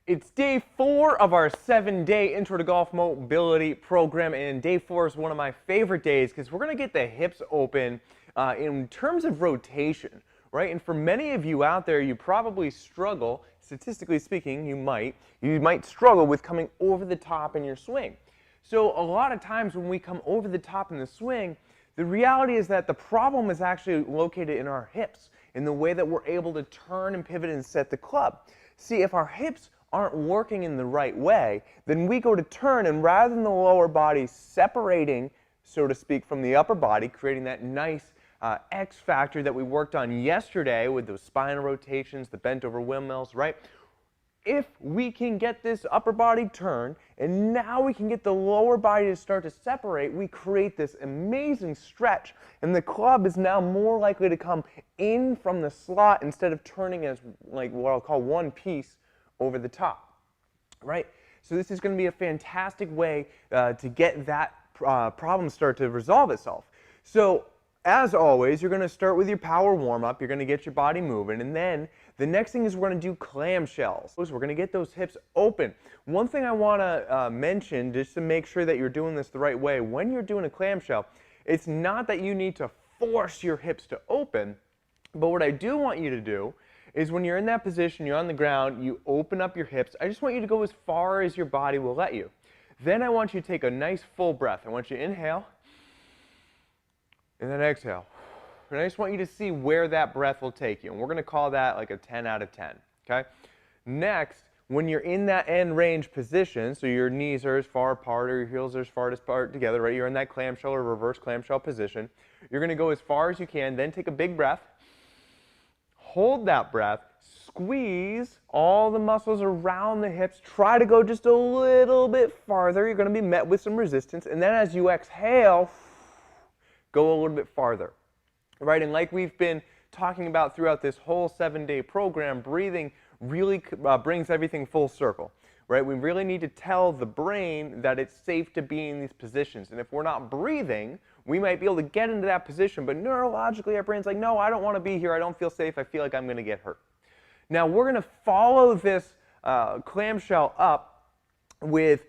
It's day 4 of our 7-day Intro to Golf Mobility program, and day 4 is one of my favorite days because we're going to get the hips open in terms of rotation, right? And for many of you out there, you probably struggle, statistically speaking, you might struggle with coming over the top in your swing. So a lot of times when we come over the top in the swing, the reality is that the problem is actually located in our hips, in the way that we're able to turn and pivot and set the club. See, if our hips aren't working in the right way, then we go to turn, and rather than the lower body separating, so to speak, from the upper body, creating that nice X factor that we worked on yesterday with those spinal rotations, the bent over windmills, right? If we can get this upper body turned, and now we can get the lower body to start to separate, we create this amazing stretch, and the club is now more likely to come in from the slot instead of turning as like what I'll call one piece over the top, right? So this is going to be a fantastic way to get that problem start to resolve itself. So as always, you're going to start with your power warm-up. You're going to get your body moving, and then the next thing is we're going to do clamshells. We're going to get those hips open. One thing I want to mention, just to make sure that you're doing this the right way, when you're doing a clamshell, it's not that you need to force your hips to open, but what I do want you to do is when you're in that position, you're on the ground, you open up your hips. I just want you to go as far as your body will let you. Then I want you to take a nice full breath. I want you to inhale and then exhale. And I just want you to see where that breath will take you. And we're going to call that like a 10 out of 10. Okay? Next, when you're in that end range position, so your knees are as far apart or your heels are as far apart together, right? You're in that clamshell or reverse clamshell position. You're going to go as far as you can, then take a big breath. Hold that breath, squeeze all the muscles around the hips, try to go just a little bit farther. You're going to be met with some resistance, and then as you exhale, go a little bit farther, right? And like we've been talking about throughout this whole 7-day program, breathing really brings everything full circle, right? We really need to tell the brain that it's safe to be in these positions, and if we're not breathing, we might be able to get into that position, but neurologically our brain's like, no, I don't want to be here, I don't feel safe, I feel like I'm going to get hurt. Now we're going to follow this clamshell up with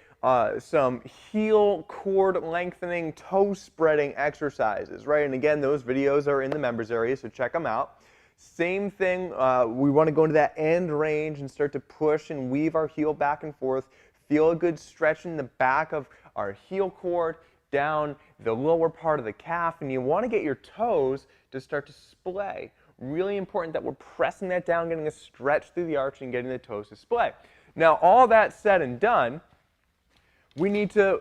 some heel cord lengthening, toe spreading exercises, right? And again, those videos are in the members area, so check them out. Same thing, we want to go into that end range and start to push and weave our heel back and forth. Feel a good stretch in the back of our heel cord, down the lower part of the calf, and you want to get your toes to start to splay. Really important that we're pressing that down, getting a stretch through the arch and getting the toes to splay. Now, all that said and done, we need to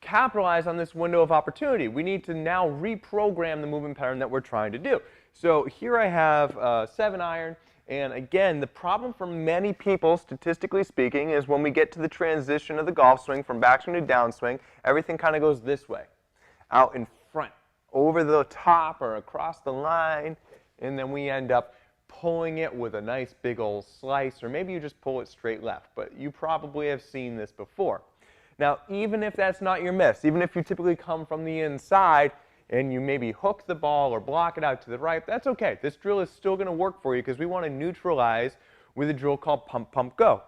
capitalize on this window of opportunity. We need to now reprogram the movement pattern that we're trying to do. So here I have a 7-iron, and again, the problem for many people, statistically speaking, is when we get to the transition of the golf swing from backswing to downswing, everything kind of goes this way, out in front, over the top or across the line, and then we end up pulling it with a nice big old slice, or maybe you just pull it straight left, but you probably have seen this before. Now, even if that's not your miss, even if you typically come from the inside and you maybe hook the ball or block it out to the right, that's okay. This drill is still going to work for you because we want to neutralize with a drill called pump, pump, go.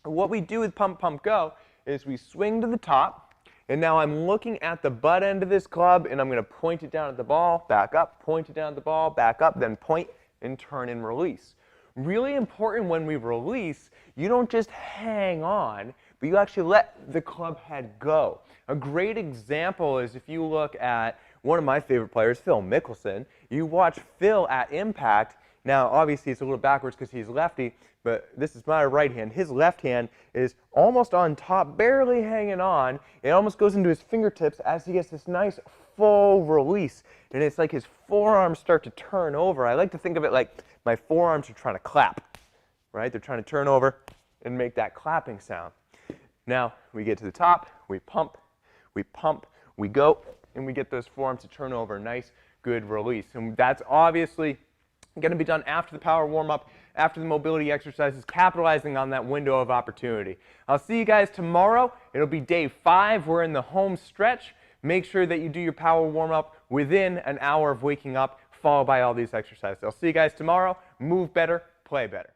And what we do with pump, pump, go is we swing to the top, and now I'm looking at the butt end of this club, and I'm going to point it down at the ball, back up, point it down at the ball, back up, then point and turn and release. Really important when we release, you don't just hang on, but you actually let the club head go. A great example is if you look at one of my favorite players, Phil Mickelson. You watch Phil at impact. Now, obviously, it's a little backwards because he's lefty, but this is my right hand. His left hand is almost on top, barely hanging on. It almost goes into his fingertips as he gets this nice full release. And it's like his forearms start to turn over. I like to think of it like my forearms are trying to clap, right? They're trying to turn over and make that clapping sound. Now, we get to the top, we pump, we go, and we get those forearms to turn over. Nice, good release. And that's obviously going to be done after the power warm-up, after the mobility exercises, capitalizing on that window of opportunity. I'll see you guys tomorrow. It'll be day 5. We're in the home stretch. Make sure that you do your power warm-up within an hour of waking up, followed by all these exercises. I'll see you guys tomorrow. Move better, play better.